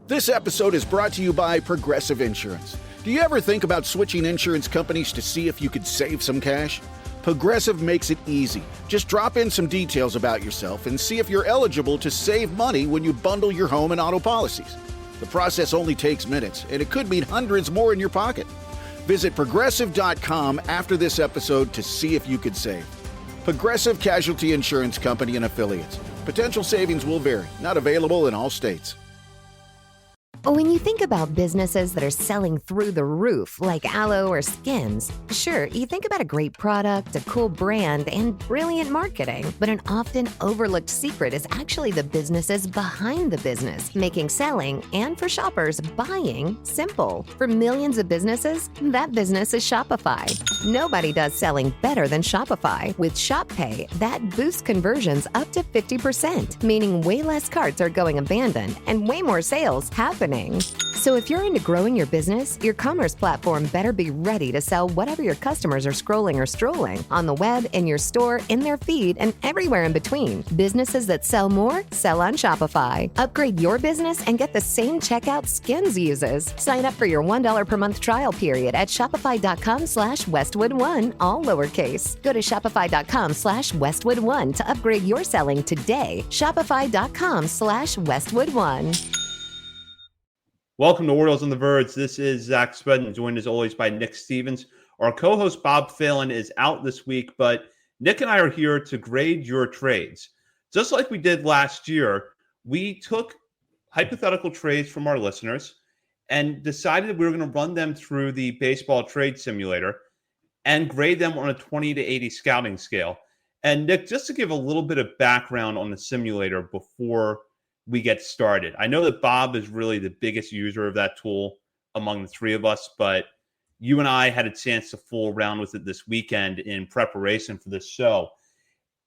This episode is brought to you by Progressive Insurance. Do you ever think about switching insurance companies to see if you could save some cash? Progressive makes it easy. Just drop in some details about yourself and see if you're eligible to save money when you bundle your home and auto policies. The process only takes minutes, and it could mean hundreds more in your pocket. Visit Progressive.com after this episode to see if you could save. Progressive Casualty Insurance Company and Affiliates. Potential savings will vary. Not available in all states. When you think about businesses that are selling through the roof, like aloe or Skims, sure, you think about a great product, a cool brand, and brilliant marketing. But an often overlooked secret is actually the businesses behind the business, making selling and, for shoppers, buying simple. For millions of businesses, that business is Shopify. Nobody does selling better than Shopify. With Shop Pay, that boosts conversions up to 50%, meaning way less carts are going abandoned and way more sales happening. So if you're into growing your business, your commerce platform better be ready to sell whatever your customers are scrolling or strolling on the web, in your store, in their feed, and everywhere in between. Businesses that sell more sell on Shopify. Upgrade your business and get the same checkout Skims uses. Sign up for your $1 per month trial period at shopify.com/Westwood1, all lowercase. Go to shopify.com/Westwood1 to upgrade your selling today. Shopify.com/Westwood1. Welcome to Orioles on the Verge. This is Zach Spedden, joined as always by Nick Stevens. Our co-host Bob Phelan is out this week, but Nick and I are here to grade your trades. Just like we did last year, we took hypothetical trades from our listeners and decided that we were going to run them through the baseball trade simulator and grade them on a 20 to 80 scouting scale. And Nick, just to give a little bit of background on the simulator before we get started. I know that Bob is really the biggest user of that tool among the three of us, but you and I had a chance to fool around with it this weekend in preparation for this show.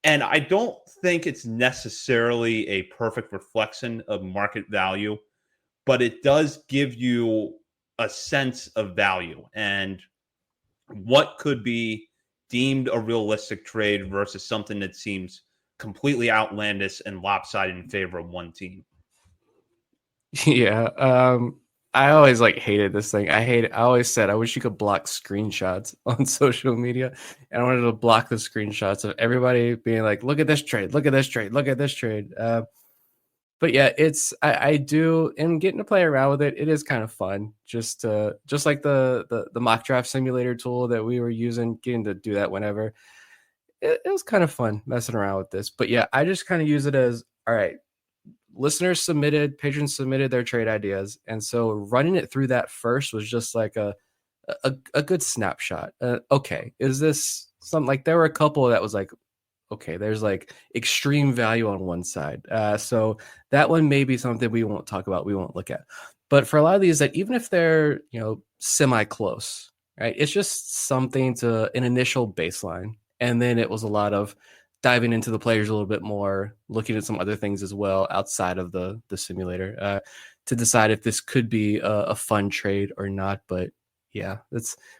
And I don't think it's necessarily a perfect reflection of market value, but it does give you a sense of value and what could be deemed a realistic trade versus something that seems completely outlandish and lopsided in favor of one team. Yeah. I always hated this thing. I always said I wish you could block screenshots on social media. And I wanted to block the screenshots of everybody being like, look at this trade, look at this trade, look at this trade. But yeah, I do, and getting to play around with it, it is kind of fun. Just like the mock draft simulator tool that we were using, getting to do that whenever. It was kind of fun messing around with this. But yeah, I just kind of use it as, all right, patrons submitted their trade ideas. And so running it through that first was just like a good snapshot. Okay, is this something there were a couple that was like, okay, there's extreme value on one side. So that one may be something we won't talk about, we won't look at. But for a lot of these that even if they're, semi-close, right, it's just something to an initial baseline. And then it was a lot of diving into the players a little bit more, looking at some other things as well outside of the simulator to decide if this could be a fun trade or not. But yeah,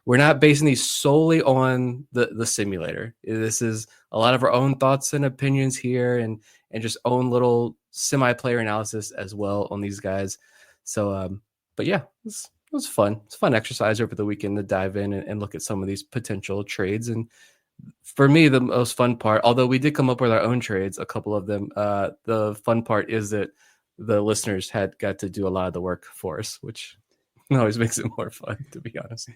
we're not basing these solely on the simulator. This is a lot of our own thoughts and opinions here and just own little semi-player analysis as well on these guys. So, but yeah, it was fun. It's a fun exercise over the weekend to dive in and look at some of these potential trades. And for me, the most fun part, although we did come up with our own trades, a couple of them, the fun part is that the listeners had got to do a lot of the work for us, which always makes it more fun, to be honest.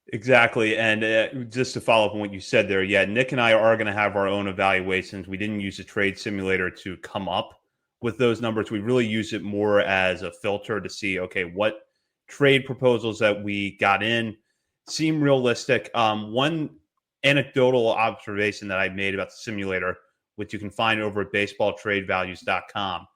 Exactly. And just to follow up on what you said there, yeah, Nick and I are going to have our own evaluations. We didn't use a trade simulator to come up with those numbers. We really use it more as a filter to see, okay, what trade proposals that we got in seem realistic. One anecdotal observation that I made about the simulator, which you can find over at baseballtradevalues.com.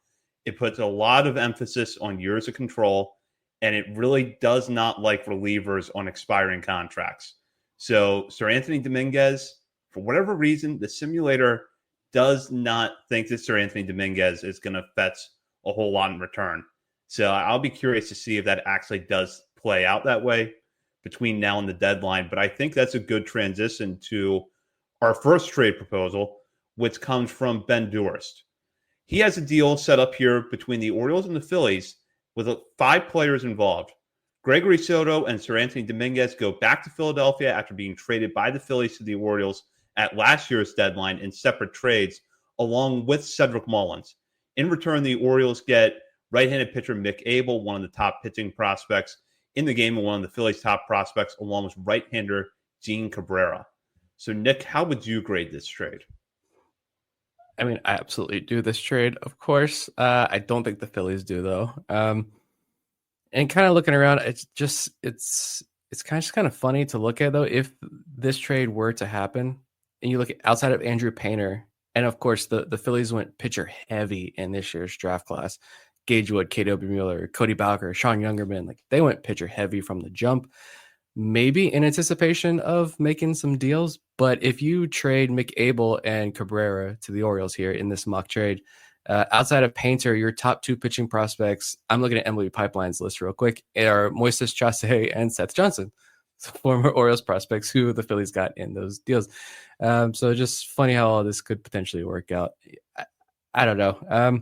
It puts a lot of emphasis on years of control, and it really does not like relievers on expiring contracts. So Sir Anthony Dominguez, for whatever reason, the simulator does not think that Sir Anthony Dominguez is going to fetch a whole lot in return. So I'll be curious to see if that actually does play out that way between now and the deadline. But I think that's a good transition to our first trade proposal, which comes from Ben Durst. He has a deal set up here between the Orioles and the Phillies with 5 players involved. Gregory Soto and Sir Anthony Dominguez go back to Philadelphia after being traded by the Phillies to the Orioles at last year's deadline in separate trades, along with Cedric Mullins. In return, the Orioles get right-handed pitcher Mick Abel, one of the top pitching prospects in the game and one of the Phillies' top prospects, along with right-hander Gene Cabrera. So, Nick, how would you grade this trade? I mean, I absolutely do this trade, of course. I don't think the Phillies do, though. And kind of looking around, it's kind of funny to look at, though, if this trade were to happen, and you look at outside of Andrew Painter, and of course the Phillies went pitcher heavy in this year's draft class. Gage Wood, K.W. Mueller, Cody Bowker, Sean Youngerman, like they went pitcher heavy from the jump. Maybe in anticipation of making some deals, but if you trade Mick Abel and Cabrera to the Orioles here in this mock trade, outside of Painter, your top 2 pitching prospects, I'm looking at MLB Pipeline's list real quick, are Moises Chase and Seth Johnson, former Orioles prospects who the Phillies got in those deals. So just funny how all this could potentially work out. I don't know.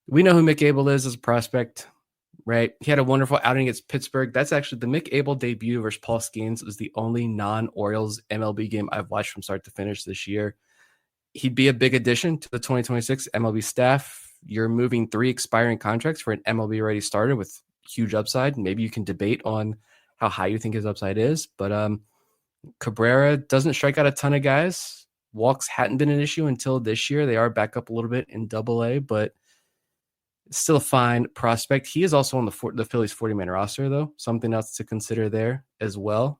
We know who Mick Abel is as a prospect, right? He had a wonderful outing against Pittsburgh. That's actually the Mick Abel debut versus Paul Skeens was the only non-Orioles MLB game I've watched from start to finish this year. He'd be a big addition to the 2026 MLB staff. You're moving 3 expiring contracts for an MLB-ready starter with huge upside. Maybe you can debate on how high you think his upside is, but Cabrera doesn't strike out a ton of guys. Walks hadn't been an issue until this year. They are back up a little bit in Double-A, but still a fine prospect. He is also on the Phillies 40-man roster, though. Something else to consider there as well.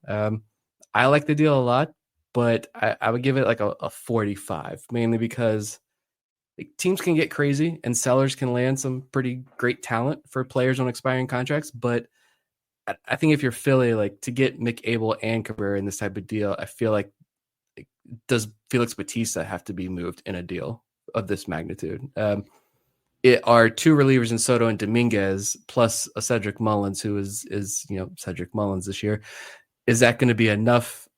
I like the deal a lot, but I would give it like a 45, mainly because teams can get crazy and sellers can land some pretty great talent for players on expiring contracts. But I think if you're Philly, like to get Mick Abel and Cabrera in this type of deal, I feel like does Felix Bautista have to be moved in a deal of this magnitude? It are 2 relievers in Soto and Dominguez, plus a Cedric Mullins, who is Cedric Mullins this year. Is that going to be enough?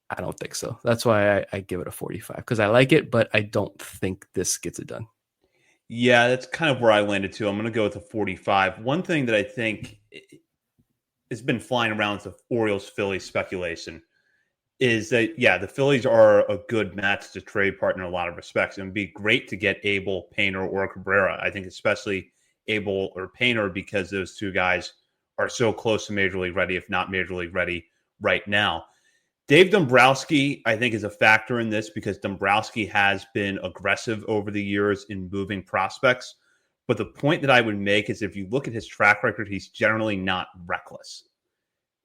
I don't think so. That's why I give it a 45, because I like it, but I don't think this gets it done. Yeah, that's kind of where I landed too. I'm going to go with a 45. One thing that I think has been flying around with the Orioles-Phillies speculation is that, yeah, the Phillies are a good match to trade partner in a lot of respects. It would be great to get Abel, Painter, or Cabrera. I think especially Abel or Painter, because those 2 guys are so close to Major League ready, if not Major League ready right now. Dave Dombrowski, I think, is a factor in this because Dombrowski has been aggressive over the years in moving prospects. But the point that I would make is if you look at his track record, he's generally not reckless.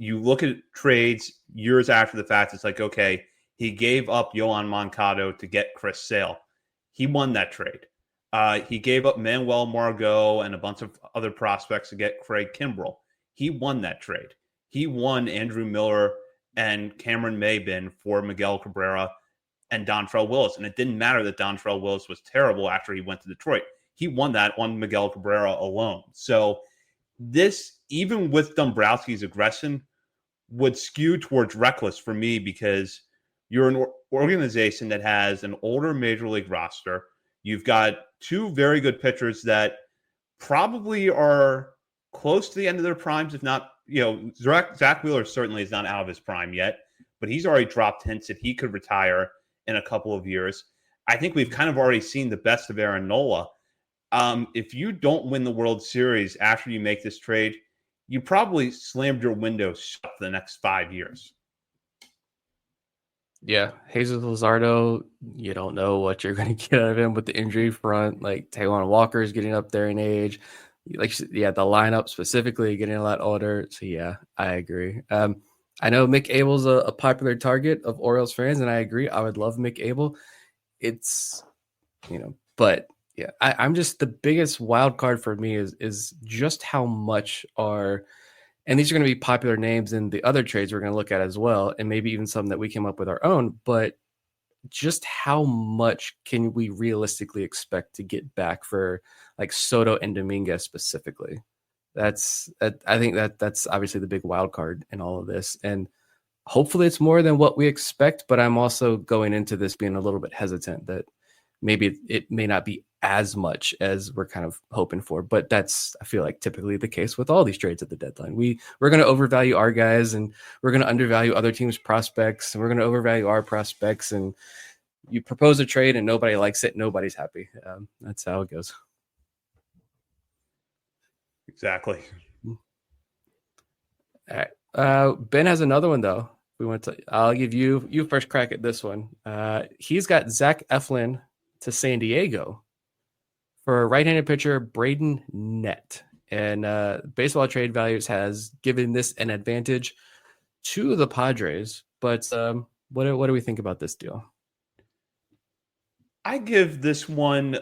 You look at trades years after the fact, it's like, okay, he gave up Yohan Moncada to get Chris Sale. He won that trade. He gave up Manuel Margot and a bunch of other prospects to get Craig Kimbrell. He won that trade. He won Andrew Miller and Cameron Maybin for Miguel Cabrera and Dontrell Willis. And it didn't matter that Dontrell Willis was terrible after he went to Detroit. He won that on Miguel Cabrera alone. So this, even with Dombrowski's aggression, would skew towards reckless for me because you're an organization that has an older major league roster. You've got 2 very good pitchers that probably are close to the end of their primes, if not, Zach Wheeler certainly is not out of his prime yet, but he's already dropped hints that he could retire in a couple of years. I think we've kind of already seen the best of Aaron Nola. If you don't win the World Series after you make this trade, you probably slammed your window shut for the next 5 years. Yeah, Jesus Luzardo, you don't know what you're going to get out of him with the injury front. Like Taijuan Walker is getting up there in age. Like, yeah, the lineup specifically getting a lot older. So yeah, I agree. I know Mick Abel's a popular target of Orioles fans, and I agree. I would love Mick Abel. It's, but yeah, I'm just the biggest wild card for me is just how much and these are going to be popular names in the other trades we're going to look at as well, and maybe even some that we came up with our own, but just how much can we realistically expect to get back for like Soto and Dominguez specifically? I think that's obviously the big wild card in all of this. And hopefully it's more than what we expect, but I'm also going into this being a little bit hesitant that maybe it may not be as much as we're kind of hoping for, but that's, I feel like, typically the case with all these trades at the deadline. We're going to overvalue our guys, and we're going to undervalue other teams' prospects, and we're going to overvalue our prospects. And you propose a trade and nobody likes it, nobody's happy. That's how it goes. Exactly. All right. Ben has another one though. I'll give you first crack at this one. He's got Zach Eflin to San Diego for right-handed pitcher Braden Nett. And Baseball Trade Values has given this an advantage to the Padres. But what do we think about this deal? I give this one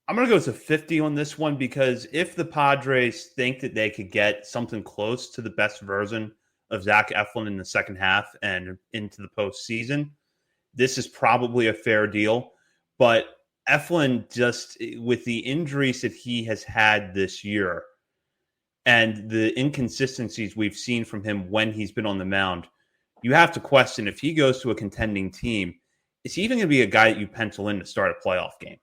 I'm going to go to 50 on this one, because if the Padres think that they could get something close to the best version of Zach Eflin in the second half and into the postseason, this is probably a fair deal. But Eflin, just with the injuries that he has had this year and the inconsistencies we've seen from him when he's been on the mound, you have to question, if he goes to a contending team, is he even going to be a guy that you pencil in to start a playoff game?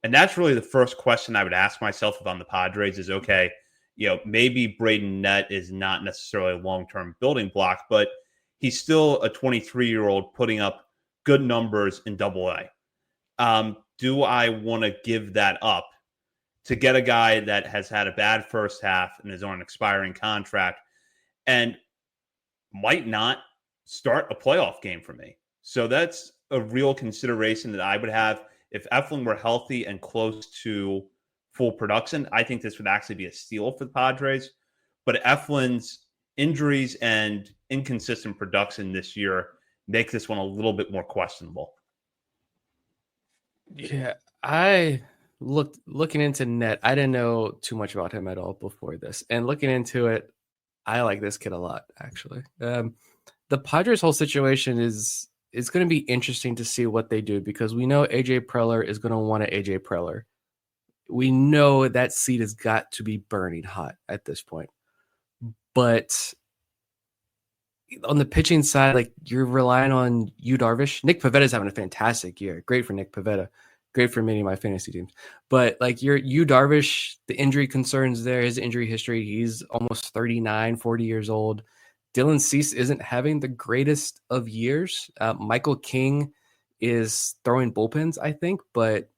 And that's really the first question I would ask myself if I'm the Padres is, okay, maybe Braden Nett is not necessarily a long-term building block, but he's still a 23-year-old putting up good numbers in Double-A. Do I want to give that up to get a guy that has had a bad first half and is on an expiring contract and might not start a playoff game for me? So that's a real consideration that I would have. If Eflin were healthy and close to full production, I think this would actually be a steal for the Padres. But Eflin's injuries and inconsistent production this year make this one a little bit more questionable. Yeah, I looking into Nett. I didn't know too much about him at all before this, and looking into it, I like this kid a lot, actually. The Padres' whole situation is going to be interesting to see what they do, because we know AJ Preller is going to want an AJ Preller. We know that seat has got to be burning hot at this point. But on the pitching side, like, you're relying on Yu Darvish. Nick Pavetta's having a fantastic year. Great for Nick Pavetta. Great for many of my fantasy teams. But like, your Yu Darvish, the injury concerns there, his injury history, he's almost 39, 40 years old. Dylan Cease isn't having the greatest of years. Michael King is throwing bullpens, I think, but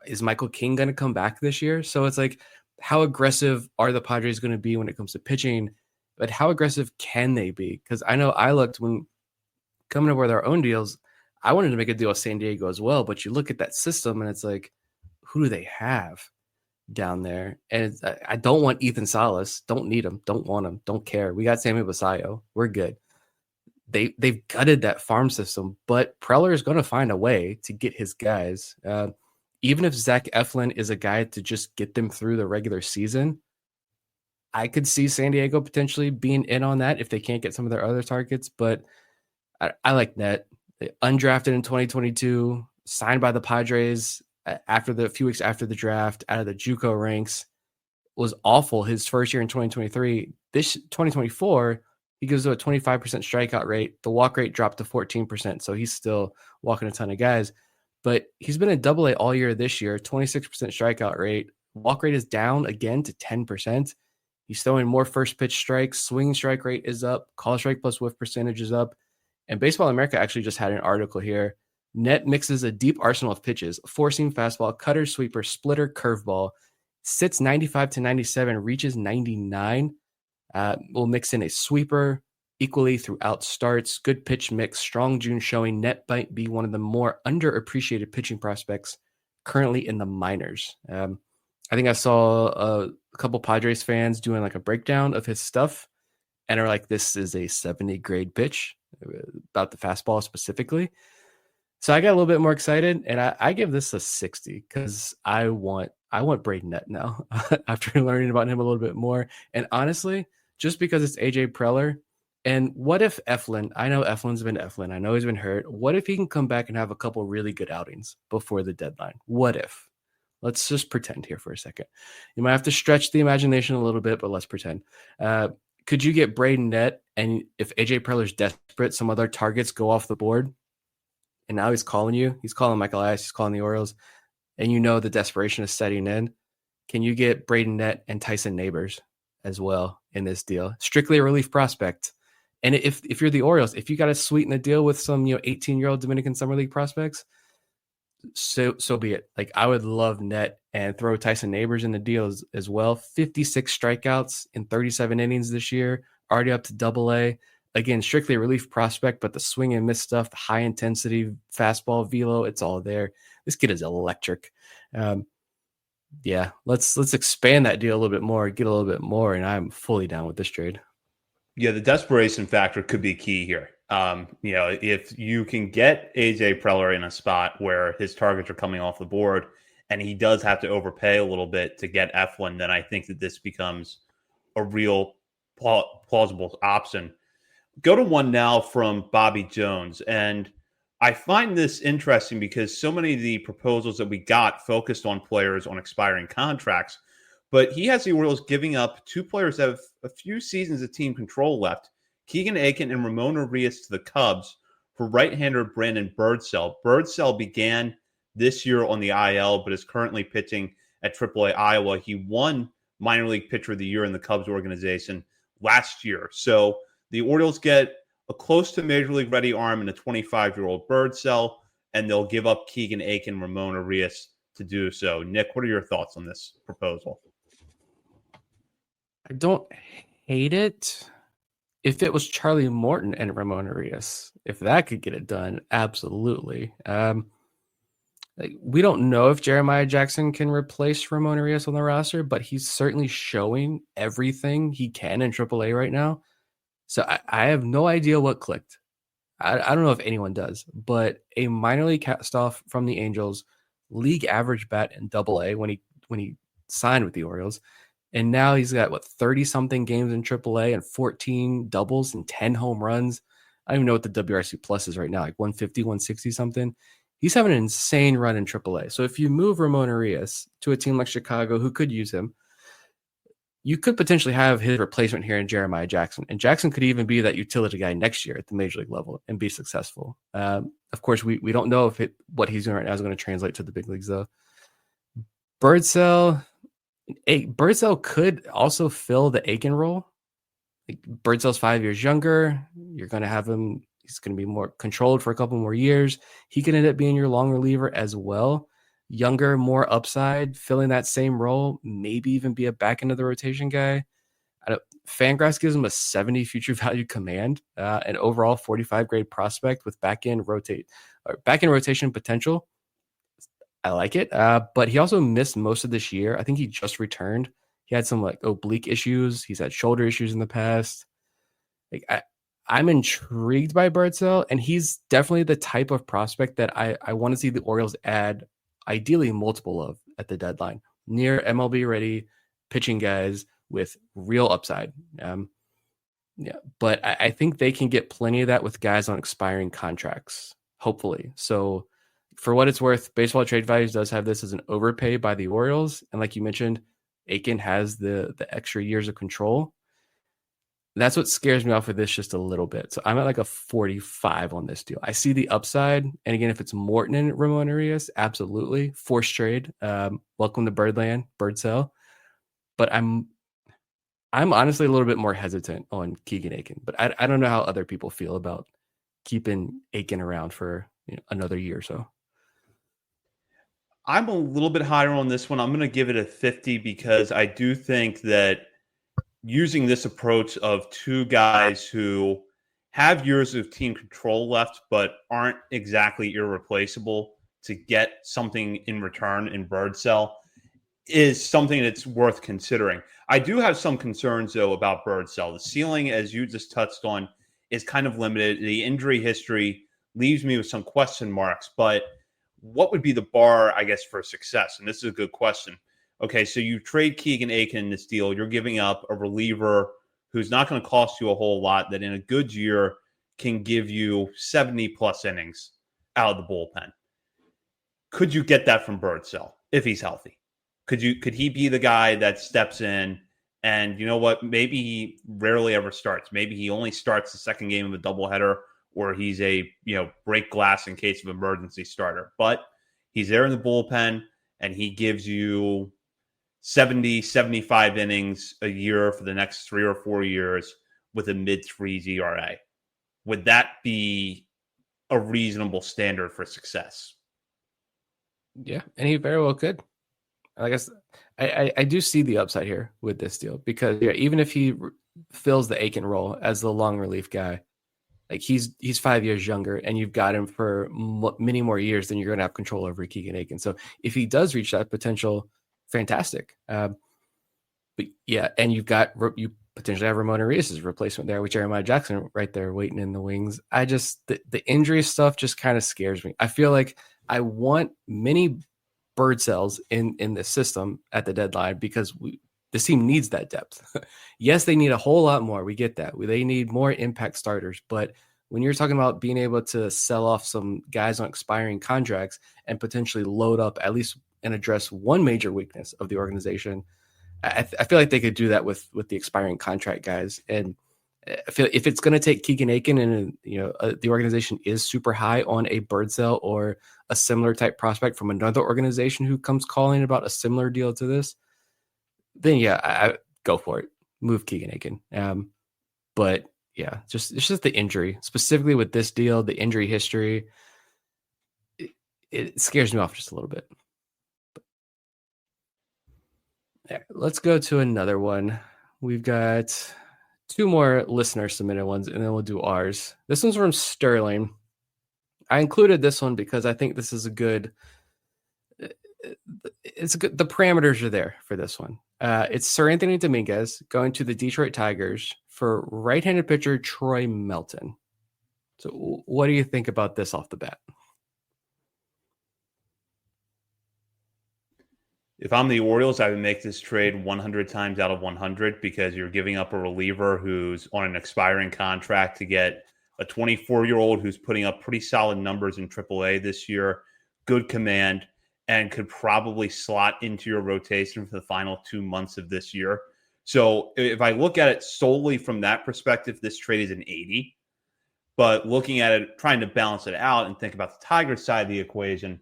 is Michael King going to come back this year? So it's like, how aggressive are the Padres going to be when it comes to pitching? But how aggressive can they be? Because I know I looked, when coming up with our own deals, I wanted to make a deal with San Diego as well. But you look at that system and it's like, who do they have down there? And I don't want Ethan Salas. Don't need him. Don't want him. Don't care. We got Sammy Basayo. We're good. They've gutted that farm system, but Preller is going to find a way to get his guys. Even if Zach Eflin is a guy to just get them through the regular season, I could see San Diego potentially being in on that if they can't get some of their other targets. But I like Nett. Undrafted in 2022, signed by the Padres after a few weeks after the draft, out of the JUCO ranks. Was awful his first year in 2023. This 2024, he goes to a 25% strikeout rate. The walk rate dropped to 14%, so he's still walking a ton of guys. But he's been in Double-A all year this year, 26% strikeout rate. Walk rate is down again to 10%. He's throwing more first pitch strikes. Swinging strike rate is up. Call strike plus whiff percentage is up. And Baseball America actually just had an article here. Nett mixes a deep arsenal of pitches: four-seam fastball, cutter, sweeper, splitter, curveball. Sits 95 to 97, reaches 99. We'll mix in a sweeper equally throughout starts. Good pitch mix, strong June showing. Nett might be one of the more underappreciated pitching prospects currently in the minors. I think I saw a couple Padres fans doing like a breakdown of his stuff and are like, this is a 70 grade pitch, about the fastball specifically. So I got a little bit more excited, and I give this a 60 because I want Braden Nett now after learning about him a little bit more. And honestly, just because it's AJ Preller, and what if Eflin, I know Eflin's been Eflin, I know he's been hurt. What if he can come back and have a couple really good outings before the deadline? What if? Let's just pretend here for a second. You might have to stretch the imagination a little bit, but let's pretend. Could you get Braden Nett, and if AJ Preller's desperate, some other targets go off the board? and now he's calling you. He's calling Michael Elias. He's calling the Orioles, and you know the desperation is setting in. Can you get Braden Nett and Tyson Neighbors as well in this deal? Strictly a relief prospect. And if you're the Orioles, if you got to sweeten the deal with some 18-year-old Dominican Summer League prospects, so be it. Like, I would love Nett and throw Tyson Neighbors in the deal as well. 56 strikeouts in 37 innings this year, already up to Double-A. Again, strictly a relief prospect, but the swing and miss stuff, the high intensity fastball velo, it's all there. This kid is electric. Yeah, let's expand that deal a little bit more, get a little bit more, and I'm fully down with this trade. Yeah, the desperation factor could be key here. If you can get AJ Preller in a spot where his targets are coming off the board and he does have to overpay a little bit to get Eflin, then I think that this becomes a real plausible option. Go to one now from Bobby Jones. And I find this interesting because so many of the proposals that we got focused on players on expiring contracts, but he has the Orioles giving up two players that have a few seasons of team control left, Keegan Aiken and Ramon Urias to the Cubs for right-hander Brandon Birdsell. Birdsell began this year on the IL, but is currently pitching at AAA Iowa. He won minor league pitcher of the year in the Cubs organization last year. So the Orioles get a close to major league ready arm and a 25-year-old Birdsell, and they'll give up Keegan Aiken, Ramon Urias to do so. Nick, what are your thoughts on this proposal? I don't hate it. If it was Charlie Morton and Ramon Urias, if that could get it done, absolutely. We don't know if Jeremiah Jackson can replace Ramon Urias on the roster, but he's certainly showing everything he can in AAA right now. So I have no idea what clicked. I don't know if anyone does, but a minor league cast-off from the Angels, league average bat in Double-A when he signed with the Orioles, and now he's got 30-something games in AAA and 14 doubles and 10 home runs. I don't even know what the WRC plus is right now, like 150, 160 something. He's having an insane run in AAA. So if you move Ramon Urias to a team like Chicago who could use him, you could potentially have his replacement here in Jeremiah Jackson. And Jackson could even be that utility guy next year at the major league level and be successful. Of course, we don't know if what he's doing right now is going to translate to the big leagues, though. Birdsell could also fill the Aiken role. Like, Birdsell's 5 years younger. You're going to have him. He's going to be more controlled for a couple more years. He can end up being your long reliever as well. Younger, more upside, filling that same role, maybe even be a back end of the rotation guy. Fangraphs gives him a 70 future value command, an overall 45 grade prospect with back end rotation potential. I like it, but he also missed most of this year. I think he just returned. He had some oblique issues. He's had shoulder issues in the past. I'm intrigued by Birdsell, and he's definitely the type of prospect that I want to see the Orioles add ideally multiple of at the deadline. Near MLB ready pitching guys with real upside. But I think they can get plenty of that with guys on expiring contracts, hopefully. So for what it's worth, Baseball Trade Values does have this as an overpay by the Orioles. And like you mentioned, Aiken has the extra years of control. That's what scares me off of this just a little bit. So I'm at a 45 on this deal. I see the upside. And again, if it's Morton and Ramon Urias, absolutely. Forced trade. Welcome to Birdland, Birdsell. But I'm honestly a little bit more hesitant on Keegan Aiken. But I don't know how other people feel about keeping Aiken around for another year or so. I'm a little bit higher on this one. I'm going to give it a 50 because I do think that using this approach of two guys who have years of team control left but aren't exactly irreplaceable to get something in return in Birdsell is something that's worth considering. I do have some concerns, though, about Birdsell. The ceiling, as you just touched on, is kind of limited. The injury history leaves me with some question marks, but what would be the bar, I guess, for success? And this is a good question. Okay, so you trade Keegan Aiken in this deal. You're giving up a reliever who's not going to cost you a whole lot, that in a good year can give you 70-plus innings out of the bullpen. Could you get that from Birdsell if he's healthy? Could he be the guy that steps in and, you know what, maybe he rarely ever starts. Maybe he only starts the second game of a doubleheader or he's a, break glass in case of emergency starter. But he's there in the bullpen, and he gives you 70, 75 innings a year for the next 3 or 4 years with a mid-threes ERA. Would that be a reasonable standard for success? Yeah, and he very well could. I guess I do see the upside here with this deal because even if he fills the Aiken role as the long relief guy, like he's 5 years younger, and you've got him for many more years than you're going to have control over Keegan Aiken. So if he does reach that potential, fantastic. But yeah, and you potentially have Ramon Arias' replacement there with Jeremiah Jackson right there waiting in the wings. I just the injury stuff just kind of scares me. I feel like I want many bird cells in this system at the deadline because this team needs that depth. Yes, they need a whole lot more. We get that. They need more impact starters. But when you're talking about being able to sell off some guys on expiring contracts and potentially load up at least and address one major weakness of the organization, I feel like they could do that with the expiring contract guys. And I feel if it's going to take Keegan Aiken and the organization is super high on a bird cell or a similar type prospect from another organization who comes calling about a similar deal to this, then yeah, I go for it. Move Keegan Aiken. But yeah, it's just the injury, specifically with this deal, the injury history, it scares me off just a little bit. But, yeah, let's go to another one. We've got 2 more listener submitted ones, and then we'll do ours. This one's from Sterling. I included this one because I think this is a good. It's good. The parameters are there for this one. It's Sir Anthony Dominguez going to the Detroit Tigers for right-handed pitcher Troy Melton. So, what do you think about this off the bat? If I'm the Orioles, I would make this trade 100 times out of 100 because you're giving up a reliever who's on an expiring contract to get a 24-year-old who's putting up pretty solid numbers in AAA this year, good command, and could probably slot into your rotation for the final 2 months of this year. So if I look at it solely from that perspective, this trade is an 80. But looking at it, trying to balance it out and think about the Tigers side of the equation,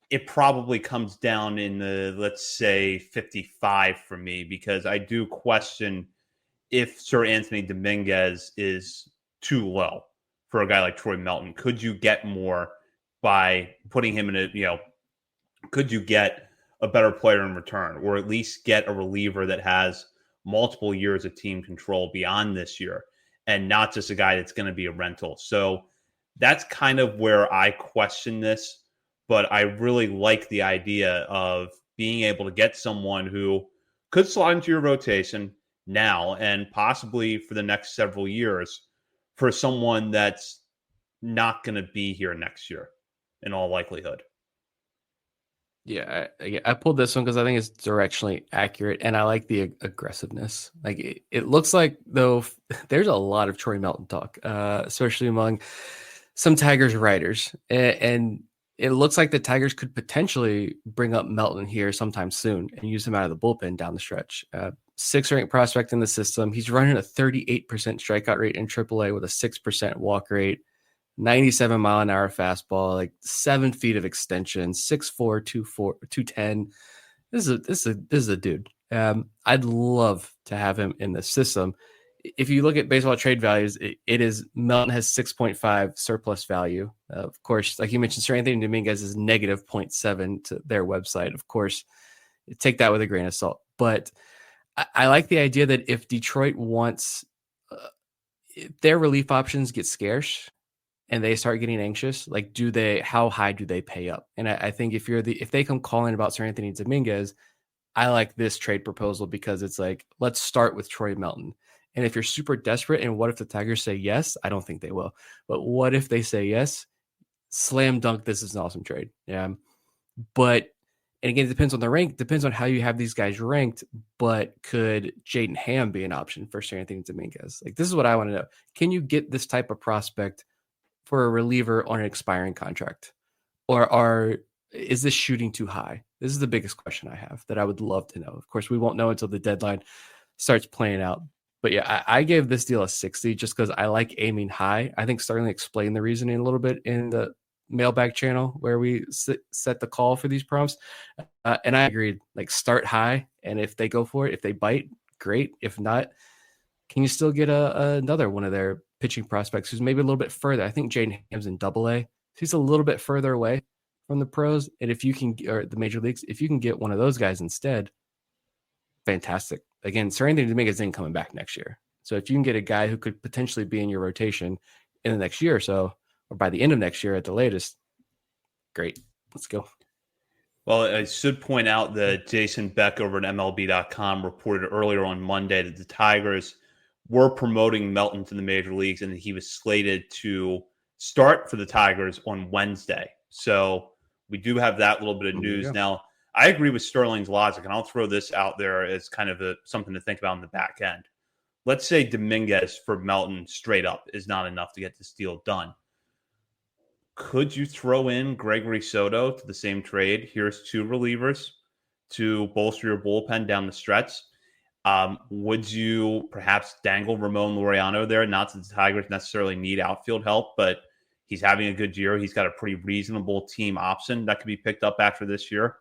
it probably comes down in the, let's say, 55 for me, because I do question if Sir Anthony Dominguez is too low for a guy like Troy Melton. Could you get more by putting him in could you get a better player in return, or at least get a reliever that has multiple years of team control beyond this year and not just a guy that's going to be a rental? So that's kind of where I question this. But I really like the idea of being able to get someone who could slot into your rotation now and possibly for the next several years for someone that's not going to be here next year in all likelihood. Yeah, I pulled this one because I think it's directionally accurate, and I like the aggressiveness. Like it looks like, though, there's a lot of Troy Melton talk, especially among some Tigers writers, and it looks like the Tigers could potentially bring up Melton here sometime soon and use him out of the bullpen down the stretch. 6th ranked prospect in the system. He's running a 38% strikeout rate in AAA with a 6% walk rate, 97 mile an hour fastball, like 7 feet of extension, 6'4", 210. This is a dude. I'd love to have him in the system. If you look at baseball trade values, it is Melton has 6.5 surplus value. Of course, like you mentioned, Sir Anthony Dominguez is negative 0.7 to their website. Of course, take that with a grain of salt. But I like the idea that if Detroit wants if their relief options get scarce and they start getting anxious, like how high do they pay up? And I think if they come calling about Sir Anthony Dominguez, I like this trade proposal because it's like, let's start with Troy Melton. And if you're super desperate, and what if the Tigers say yes? I don't think they will. But what if they say yes? Slam dunk, this is an awesome trade. Yeah. But, and again, it depends on the rank, depends on how you have these guys ranked. But could Jaden Ham be an option for Sir Anthony Dominguez? Like, this is what I want to know. Can you get this type of prospect for a reliever on an expiring contract? Or is this shooting too high? This is the biggest question I have that I would love to know. Of course, we won't know until the deadline starts playing out. But yeah, I gave this deal a 60 just because I like aiming high. I think Sterling explained the reasoning a little bit in the mailbag channel where we set the call for these prompts. And I agreed, like start high. And if they go for it, if they bite, great. If not, can you still get another one of their pitching prospects who's maybe a little bit further? I think Jaden Ham's in AA. He's a little bit further away from the pros. And if you can, or the major leagues, if you can get one of those guys instead, fantastic. Again, Seranthony Dominguez isn't coming back next year. So if you can get a guy who could potentially be in your rotation in the next year or so, or by the end of next year at the latest, great. Let's go. Well, I should point out that Jason Beck over at MLB.com reported earlier on Monday that the Tigers were promoting Melton to the major leagues and that he was slated to start for the Tigers on Wednesday. So we do have that little bit of news. Now, I agree with Sterling's logic, and I'll throw this out there as kind of something to think about in the back end. Let's say Dominguez for Melton straight up is not enough to get this deal done. Could you throw in Gregory Soto to the same trade? Here's 2 relievers to bolster your bullpen down the stretch. Would you perhaps dangle Ramon Laureano there? Not that the Tigers necessarily need outfield help, but he's having a good year. He's got a pretty reasonable team option that could be picked up after this year.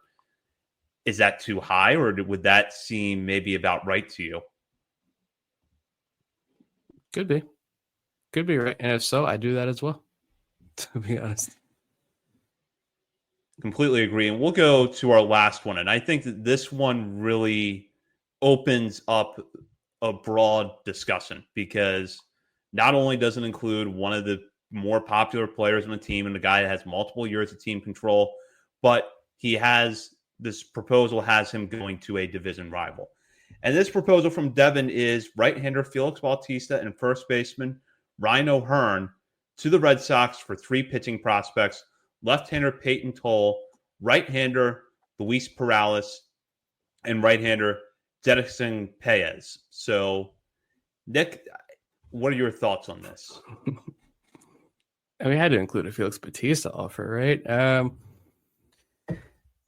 Is that too high, or would that seem maybe about right to you? Could be right. And if so, I do that as well, to be honest. Completely agree. And we'll go to our last one. And I think that this one really opens up a broad discussion because not only does it include one of the more popular players on the team and the guy that has multiple years of team control, but this proposal has him going to a division rival. And this proposal from Devin is right-hander Felix Bautista and first baseman Ryan O'Hearn to the Red Sox for 3 pitching prospects, left-hander Peyton Toll, right-hander Luis Perales, and right-hander Jedison Paez. So, Nick, what are your thoughts on this? And we had to include a Felix Bautista offer, right?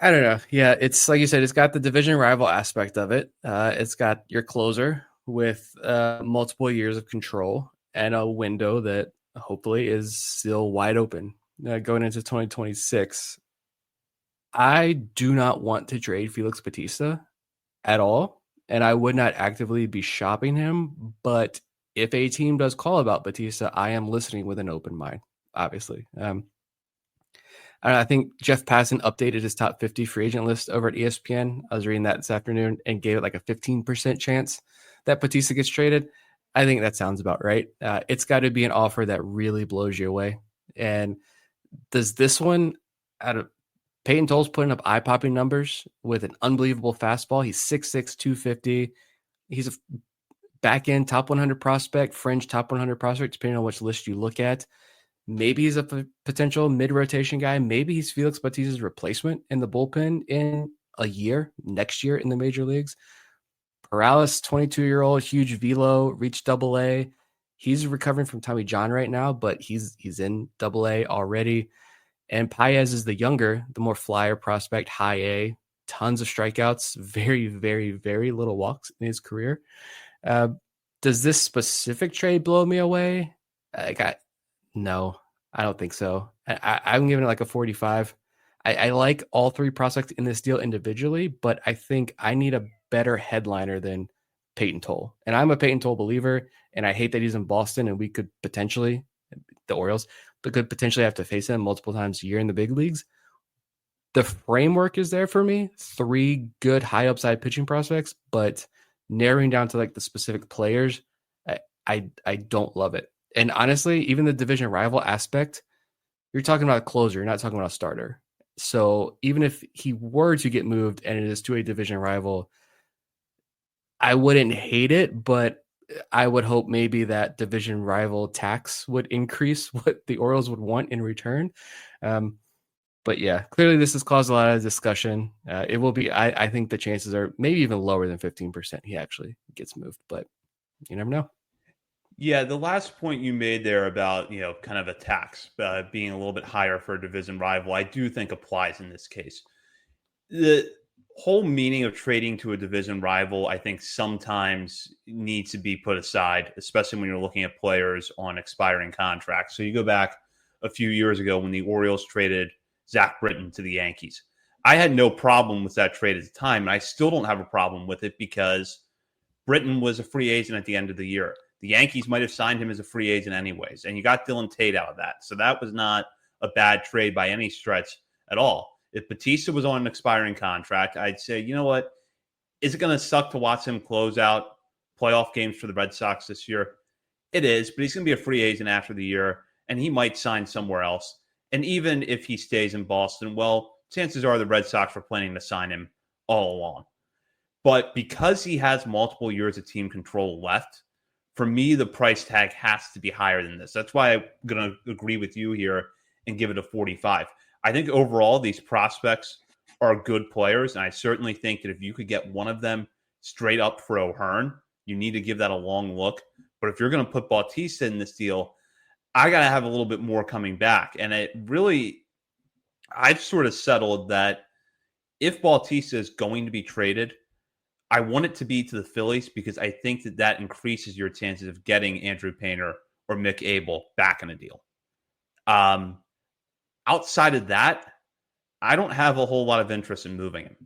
I don't know. Yeah, it's like you said, it's got the division rival aspect of it. It's got your closer with multiple years of control and a window that hopefully is still wide open going into 2026. I do not want to trade Felix Bautista at all, and I would not actively be shopping him. But if a team does call about Bautista, I am listening with an open mind, obviously. I think Jeff Passan updated his top 50 free agent list over at ESPN. I was reading that this afternoon and gave it like a 15% chance that Bautista gets traded. I think that sounds about right. It's got to be an offer that really blows you away. And does this one, Peyton Toll's putting up eye-popping numbers with an unbelievable fastball. He's 6'6", 250. He's a back-end top 100 prospect, fringe top 100 prospect, depending on which list you look at. Maybe he's a potential mid-rotation guy. Maybe he's Felix Bautista's replacement in the bullpen in a year, next year in the major leagues. Perales, 22-year-old, huge velo, reached AA. He's recovering from Tommy John right now, but he's in AA already. And Paez is the younger, the more flyer prospect, high A, tons of strikeouts, very, very, very little walks in his career. Does this specific trade blow me away? No, I don't think so. I'm giving it like a 45. I like all 3 prospects in this deal individually, but I think I need a better headliner than Peyton Toll. And I'm a Peyton Toll believer, and I hate that he's in Boston, and we could potentially, the Orioles, but could potentially have to face him multiple times a year in the big leagues. The framework is there for me. 3 good high upside pitching prospects, but narrowing down to like the specific players, I don't love it. And honestly, even the division rival aspect, you're talking about a closer, you're not talking about a starter. So even if he were to get moved and it is to a division rival, I wouldn't hate it, but I would hope maybe that division rival tax would increase what the Orioles would want in return. But yeah, clearly this has caused a lot of discussion. It will be, I think the chances are maybe even lower than 15% he actually gets moved, but you never know. Yeah, the last point you made there about, kind of a tax being a little bit higher for a division rival, I do think applies in this case. The whole meaning of trading to a division rival, I think sometimes needs to be put aside, especially when you're looking at players on expiring contracts. So you go back a few years ago when the Orioles traded Zach Britton to the Yankees. I had no problem with that trade at the time, and I still don't have a problem with it because Britton was a free agent at the end of the year. The Yankees might have signed him as a free agent anyways, and you got Dylan Tate out of that. So that was not a bad trade by any stretch at all. If Batista was on an expiring contract, I'd say, you know what? Is it going to suck to watch him close out playoff games for the Red Sox this year? It is, but he's going to be a free agent after the year, and he might sign somewhere else. And even if he stays in Boston, well, chances are the Red Sox were planning to sign him all along. But because he has multiple years of team control left, for me, the price tag has to be higher than this. That's why I'm going to agree with you here and give it a 45. I think overall, these prospects are good players, and I certainly think that if you could get one of them straight up for O'Hearn, you need to give that a long look. But if you're going to put Bautista in this deal, I got to have a little bit more coming back. And it really, I've sort of settled that if Bautista is going to be traded, I want it to be to the Phillies because I think that that increases your chances of getting Andrew Painter or Mick Abel back in a deal. Outside of that, I don't have a whole lot of interest in moving him.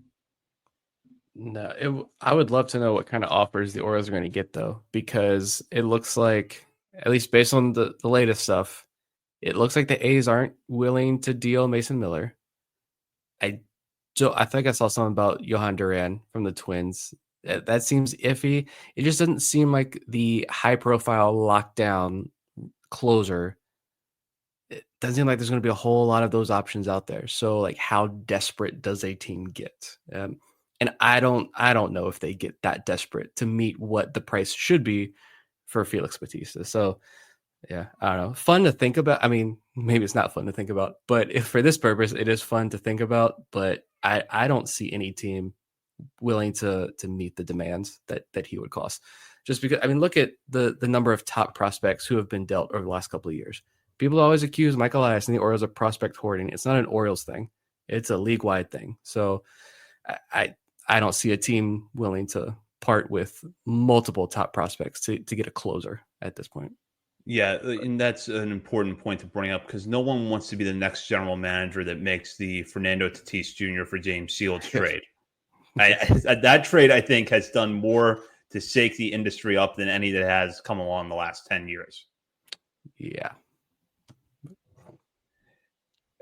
No, I would love to know what kind of offers the Orioles are going to get, though, because it looks like, at least based on the latest stuff, it looks like the A's aren't willing to deal Mason Miller. I think I saw something about Johan Duran from the Twins. That seems iffy. It just doesn't seem like the high-profile lockdown closer. It doesn't seem like there's going to be a whole lot of those options out there. So, like, how desperate does a team get? And I don't know if they get that desperate to meet what the price should be for Felix Bautista. So, yeah, I don't know. Fun to think about. I mean, maybe it's not fun to think about, but if for this purpose, it is fun to think about. But I don't see any team willing to meet the demands that he would cost. Just because, I mean, look at the number of top prospects who have been dealt over the last couple of years. People always accuse Michael Elias and the Orioles of prospect hoarding. It's not an Orioles thing. It's a league-wide thing. So I don't see a team willing to part with multiple top prospects to get a closer at this point. Yeah, and that's an important point to bring up because no one wants to be the next general manager that makes the Fernando Tatis Jr. for James Shields trade. That trade, I think, has done more to shake the industry up than any that has come along the last 10 years. Yeah.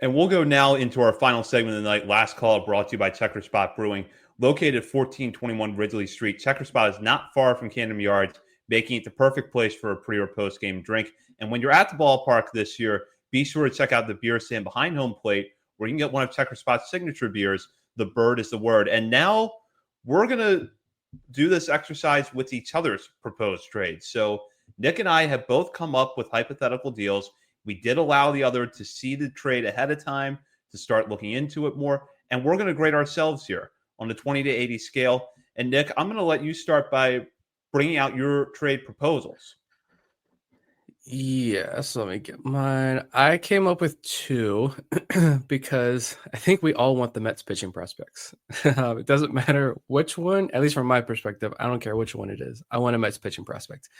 And we'll go now into our final segment of the night. Last call brought to you by Checker Spot Brewing. Located at 1421 Ridgely Street, Checker Spot is not far from Camden Yards, making it the perfect place for a pre- or post-game drink. And when you're at the ballpark this year, be sure to check out the beer stand behind home plate where you can get one of Checker Spot's signature beers, The Bird is the Word. And now we're going to do this exercise with each other's proposed trades. So Nick and I have both come up with hypothetical deals. We did allow the other to see the trade ahead of time, to start looking into it more. And we're going to grade ourselves here on the 20 to 80 scale. And Nick, I'm going to let you start by bringing out your trade proposals. Yes, let me get mine. I came up with two because I think we all want the Mets pitching prospects. It doesn't matter which one, at least from my perspective. I don't care which one it is. I want a Mets pitching prospect.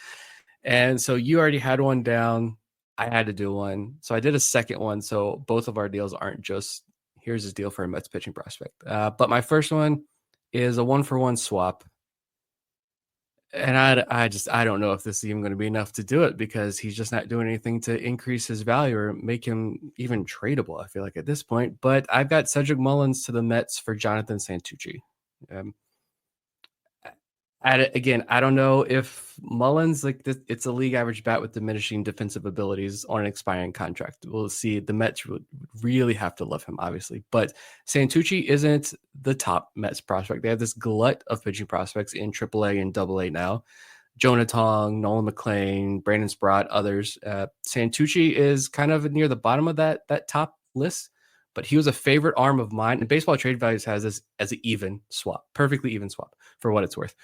And so you already had one down. I had to do one. So I did a second one. So both of our deals aren't just here's a deal for a Mets pitching prospect. But my first one is a 1-for-1 swap. And I don't know if this is even going to be enough to do it because he's just not doing anything to increase his value or make him even tradable, I feel like, at this point. But I've got Cedric Mullins to the Mets for Jonathan Santucci. Again, I don't know if Mullins, it's a league average bat with diminishing defensive abilities on an expiring contract. We'll see. The Mets would really have to love him, obviously. But Santucci isn't the top Mets prospect. They have this glut of pitching prospects in AAA and AA now. Jonah Tong, Nolan McLean, Brandon Sprott, others. Santucci is kind of near the bottom of that top list, but he was a favorite arm of mine. And Baseball Trade Values has this as an even swap, perfectly even swap for what it's worth.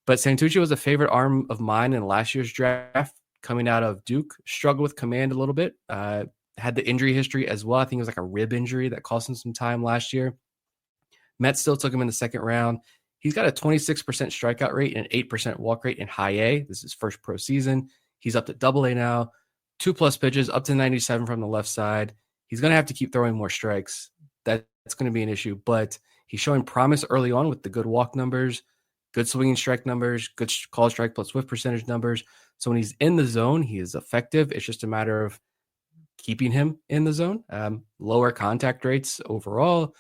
But Santucci was a favorite arm of mine in last year's draft coming out of Duke. Struggled with command a little bit. Had the injury history as well. I think it was like a rib injury that cost him some time last year. Mets still took him in the second round. He's got a 26% strikeout rate and an 8% walk rate in high A. This is his first pro season. He's up to double A now. 2+ pitches, up to 97 from the left side. He's going to have to keep throwing more strikes. That's going to be an issue, but he's showing promise early on with the good walk numbers, good swinging strike numbers, good call strike plus whiff percentage numbers. So when he's in the zone, he is effective. It's just a matter of keeping him in the zone. Lower contact rates overall.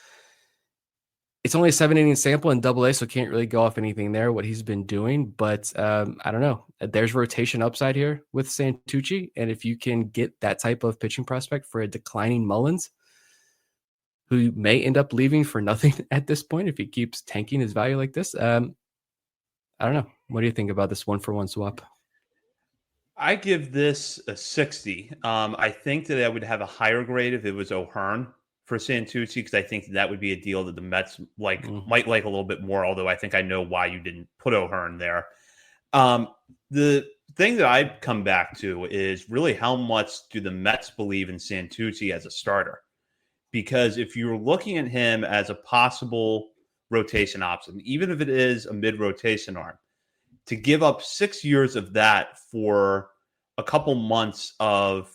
It's only a 7-inning sample in Double A, so can't really go off anything there, what he's been doing. But I don't know. There's rotation upside here with Santucci. And if you can get that type of pitching prospect for a declining Mullins, who may end up leaving for nothing at this point if he keeps tanking his value like this, I don't know. What do you think about this 1-for-1 swap? I give this a 60. I think that I would have a higher grade if it was O'Hearn for Santucci, because I think that would be a deal that the Mets might like a little bit more, although I think I know why you didn't put O'Hearn there. The thing that I come back to is really how much do the Mets believe in Santucci as a starter? Because if you're looking at him as a possible rotation option, even if it is a mid-rotation arm, to give up 6 years of that for a couple months of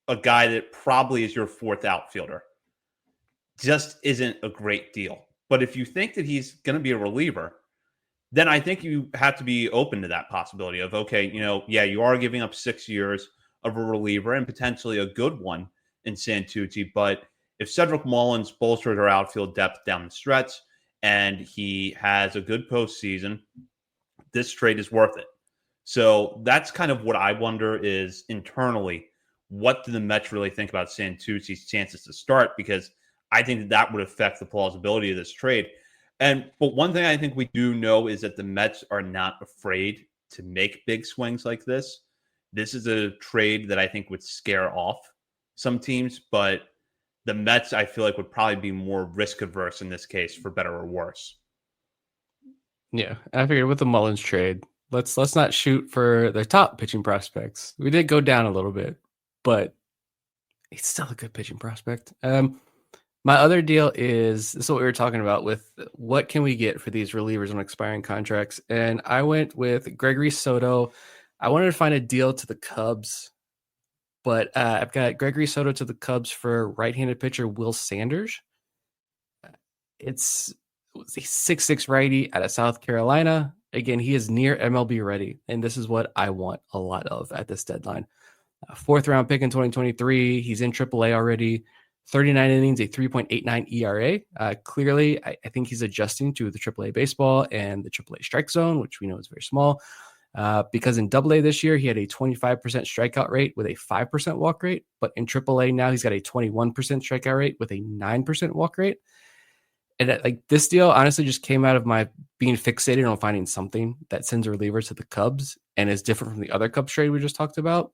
a guy that probably is your fourth outfielder just isn't a great deal. But if you think that he's going to be a reliever, then I think you have to be open to that possibility of, okay, you are giving up 6 years of a reliever and potentially a good one in Santucci. But if Cedric Mullins bolsters our outfield depth down the stretch and he has a good postseason, this trade is worth it. So that's kind of what I wonder is internally, what do the Mets really think about Santucci's chances to start? Because I think that would affect the plausibility of this trade. But one thing I think we do know is that the Mets are not afraid to make big swings like this. This is a trade that I think would scare off some teams, but the Mets, I feel like, would probably be more risk averse in this case, for better or worse. Yeah, I figured with the Mullins trade, let's not shoot for the top pitching prospects. We did go down a little bit, but he's still a good pitching prospect. My other deal is this is what we were talking about with what can we get for these relievers on expiring contracts. And I went with Gregory Soto. I wanted to find a deal to the Cubs, but I've got Gregory Soto to the Cubs for right-handed pitcher Will Sanders. He's 6'6" righty out of South Carolina. Again, he is near MLB ready, and this is what I want a lot of at this deadline. Fourth round pick in 2023. He's in AAA already. 39 innings, a 3.89 ERA. Clearly, I think he's adjusting to the AAA baseball and the AAA strike zone, which we know is very small. Because in AA this year, he had a 25% strikeout rate with a 5% walk rate. But in AAA now, he's got a 21% strikeout rate with a 9% walk rate. And this deal honestly just came out of my being fixated on finding something that sends a reliever to the Cubs and is different from the other Cubs trade we just talked about.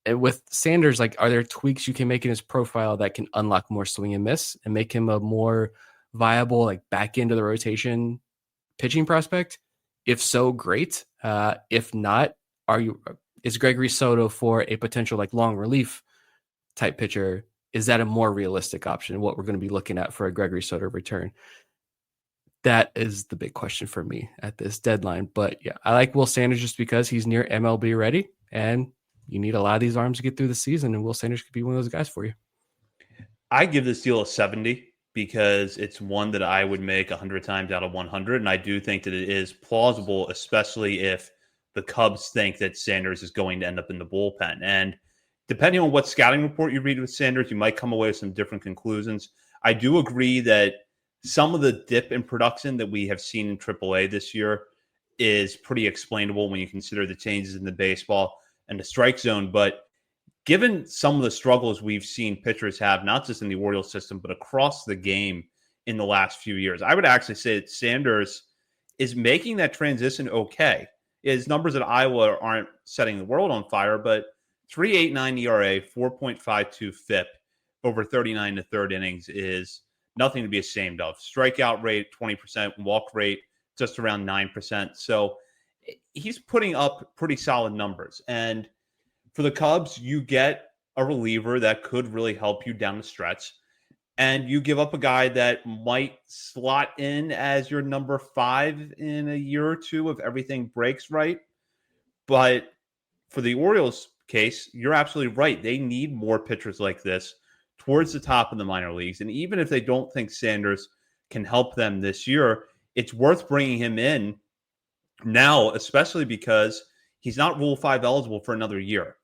And with Sanders, are there tweaks you can make in his profile that can unlock more swing and miss and make him a more viable, back into the rotation pitching prospect? If so, great. If not, is Gregory Soto for a potential long relief type pitcher? Is that a more realistic option? What we're going to be looking at for a Gregory Soto return? That is the big question for me at this deadline. But yeah, I like Will Sanders just because he's near MLB ready, and you need a lot of these arms to get through the season, and Will Sanders could be one of those guys for you. I give this deal a 70 because it's one that I would make 100 times out of 100, and I do think that it is plausible, especially if the Cubs think that Sanders is going to end up in the bullpen. And depending on what scouting report you read with Sanders, you might come away with some different conclusions. I do agree that some of the dip in production that we have seen in AAA this year is pretty explainable when you consider the changes in the baseball and the strike zone. But given some of the struggles we've seen pitchers have, not just in the Orioles system, but across the game in the last few years, I would actually say that Sanders is making that transition okay. His numbers at Iowa aren't setting the world on fire, but 3.89 ERA, 4.52 FIP over 39 to third innings is nothing to be ashamed of. Strikeout rate, 20%, walk rate, just around 9%. So he's putting up pretty solid numbers. And for the Cubs, you get a reliever that could really help you down the stretch. and you give up a guy that might slot in as your number 5 in a year or two if everything breaks right. But for the Orioles case, you're absolutely right. They need more pitchers like this towards the top of the minor leagues. And even if they don't think Sanders can help them this year, it's worth bringing him in now, especially because he's not Rule 5 eligible for another year.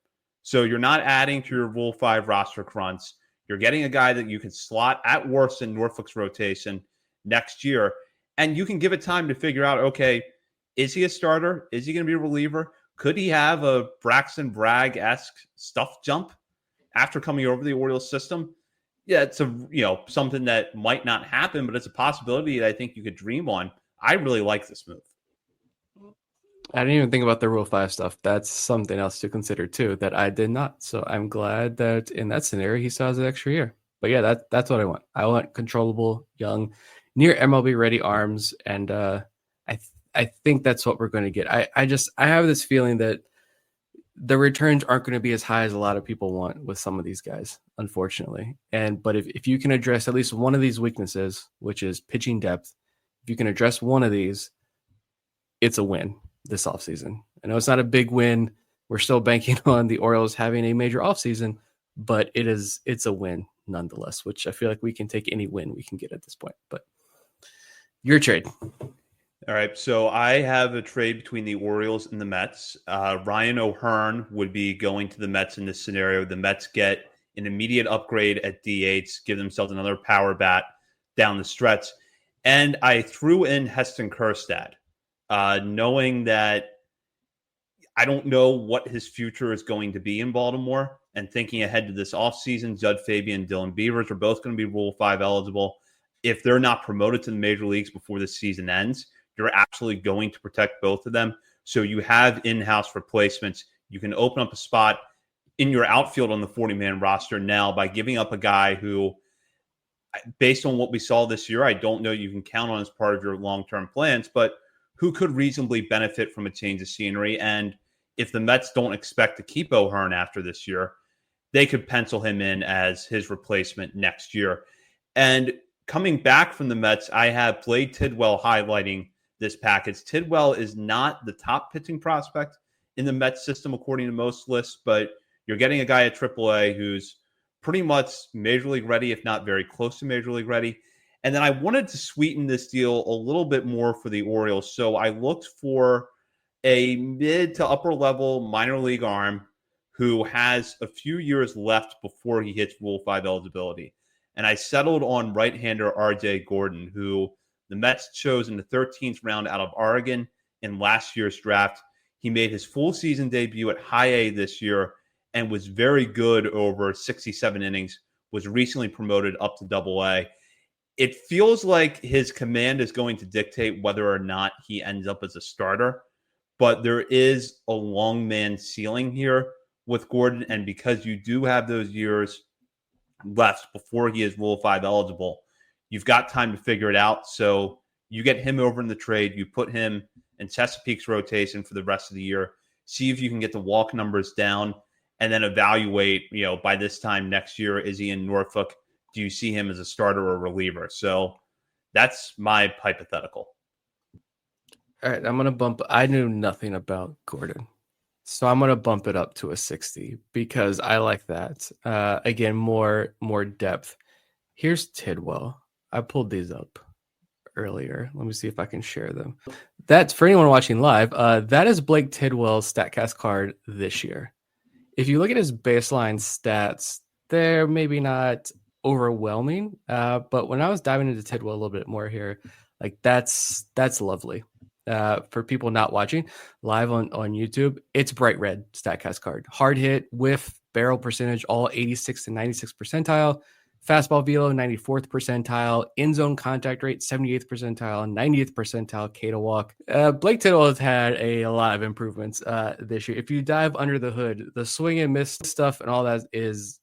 So you're not adding to your Rule 5 roster crunch. You're getting a guy that you can slot at worst in Norfolk's rotation next year. And you can give it time to figure out, okay, is he a starter? Is he going to be a reliever? Could he have a Braxton Bragg-esque stuff jump after coming over the Orioles system? Yeah, it's something that might not happen, but it's a possibility that I think you could dream on. I really like this move. I didn't even think about the Rule 5 stuff. That's something else to consider too that I did not. So I'm glad that in that scenario he still has an extra year. But yeah, that's what I want. I want controllable, young, near MLB ready arms, and I think that's what we're going to get. I have this feeling that the returns aren't going to be as high as a lot of people want with some of these guys, unfortunately. But if you can address at least one of these weaknesses, which is pitching depth, if you can address one of these, it's a win this offseason. I know it's not a big win. We're still banking on the Orioles having a major offseason, but it's a win nonetheless, which I feel like we can take any win we can get at this point. But your trade. All right, so I have a trade between the Orioles and the Mets. Ryan O'Hearn would be going to the Mets in this scenario. The Mets get an immediate upgrade at DH, give themselves another power bat down the stretch. And I threw in Heston Kjerstad, knowing that I don't know what his future is going to be in Baltimore, and thinking ahead to this offseason, Judd Fabian and Dylan Beavers are both going to be Rule 5 eligible. If they're not promoted to the major leagues before the season ends, you're absolutely going to protect both of them. So you have in-house replacements. You can open up a spot in your outfield on the 40-man roster now by giving up a guy who, based on what we saw this year, I don't know you can count on as part of your long-term plans, but who could reasonably benefit from a change of scenery. And if the Mets don't expect to keep O'Hearn after this year, they could pencil him in as his replacement next year. And coming back from the Mets, I have Blade Tidwell highlighting this package. Tidwell is not the top pitching prospect in the Mets system, according to most lists, but you're getting a guy at AAA who's pretty much major league ready, if not very close to major league ready. And then I wanted to sweeten this deal a little bit more for the Orioles. So I looked for a mid to upper level minor league arm who has a few years left before he hits Rule 5 eligibility. And I settled on right-hander RJ Gordon, who the Mets chose in the 13th round out of Oregon in last year's draft. He made his full season debut at High A this year and was very good over 67 innings, was recently promoted up to Double A. It feels like his command is going to dictate whether or not he ends up as a starter, but there is a long man ceiling here with Gordon, and because you do have those years left before he is Rule 5 eligible, you've got time to figure it out. So you get him over in the trade, you put him in Chesapeake's rotation for the rest of the year, see if you can get the walk numbers down, and then evaluate, by this time next year, is he in Norfolk? Do you see him as a starter or reliever? So that's my hypothetical. All right, I'm going to bump. I knew nothing about Gordon, so I'm going to bump it up to a 60 because I like that. Again, more depth. Here's Tidwell. I pulled these up earlier. Let me see if I can share them. That's for anyone watching live. That is Blake Tidwell's StatCast card this year. If you look at his baseline stats, they're maybe not overwhelming. But when I was diving into Tidwell a little bit more here, like that's lovely. For people not watching live on YouTube, it's bright red StatCast card. Hard hit, whiff, barrel percentage, all 86 to 96 percentile. Fastball velo, 94th percentile. End zone contact rate, 78th percentile. 90th percentile K to walk. Blake Tittle has had a lot of improvements this year. If you dive under the hood, the swing and miss stuff and all that is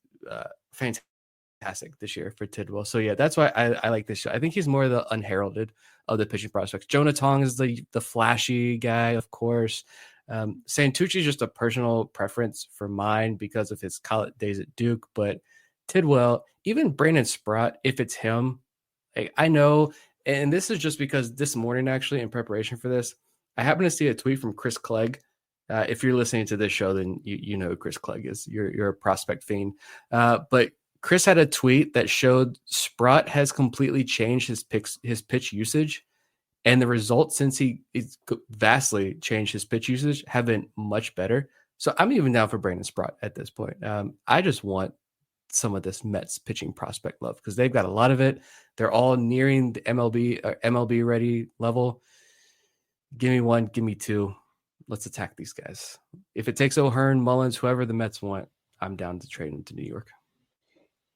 fantastic this year for Tidwell. So yeah, that's why I like this show. I think he's more the unheralded of the pitching prospects. Jonah Tong is the flashy guy, of course. Santucci is just a personal preference for mine because of his college days at Duke, but Tidwell, even Brandon Sprott, if it's him, like, I know, and this is just because this morning, actually, in preparation for this, I happened to see a tweet from Chris Clegg. If you're listening to this show, then you know who Chris Clegg is. You're a prospect fiend. But Chris had a tweet that showed Sprott has completely changed his pitch usage, and the results since he's vastly changed his pitch usage have been much better. So I'm even down for Brandon Sprott at this point. I just want some of this Mets pitching prospect love because they've got a lot of it. They're all nearing the MLB ready level. Give me one, give me two. Let's attack these guys. If it takes O'Hearn, Mullins, whoever the Mets want, I'm down to trade them to New York.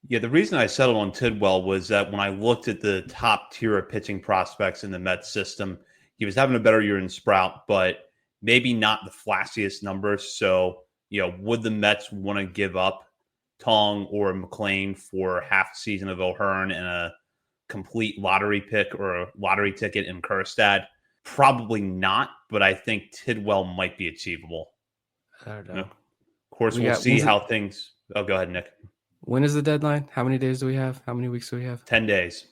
Yeah, the reason I settled on Tidwell was that when I looked at the top tier of pitching prospects in the Mets system, he was having a better year than Sprout, but maybe not the flashiest numbers. So, would the Mets want to give up Tong or McLean for half a season of O'Hearn and a complete lottery pick or a lottery ticket in Kjerstad? Probably not, but I think Tidwell might be achievable. I don't know. Of course, we'll see how things. Oh, go ahead, Nick. When is the deadline? How many days do we have? How many weeks do we have? 10 days.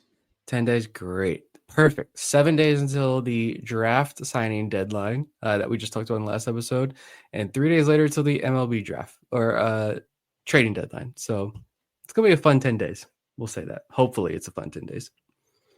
10 days. Great. Perfect. 7 days until the draft signing deadline that we just talked about in the last episode. And 3 days later till the MLB draft or trading deadline. So it's going to be a fun 10 days. We'll say that. Hopefully it's a fun 10 days.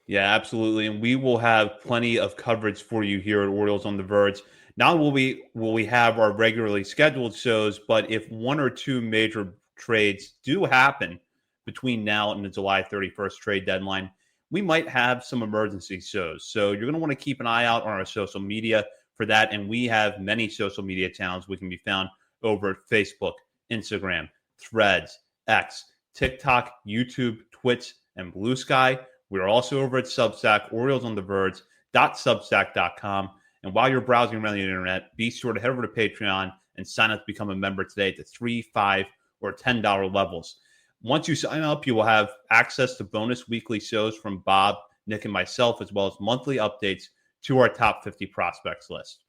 Yeah, absolutely. And we will have plenty of coverage for you here at Orioles on the Verge. Not will we have our regularly scheduled shows, but if one or two major trades do happen between now and the July 31st trade deadline, we might have some emergency shows. So you're going to want to keep an eye out on our social media for that. And we have many social media channels. We can be found over at Facebook, Instagram, Threads, X, TikTok, YouTube, Twitch, and Blue Sky. We're also over at Substack, OriolesOnTheVerge.substack.com. And while you're browsing around the internet, be sure to head over to Patreon and sign up to become a member today at the $3, $5, or $10 levels. Once you sign up, you will have access to bonus weekly shows from Bob, Nick, and myself, as well as monthly updates to our top 50 prospects list.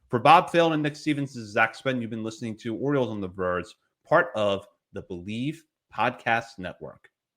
For Bob Phelan and Nick Stevens, this is Zach Spedden. You've been listening to Orioles on the Verge, part of the Believe Podcast Network.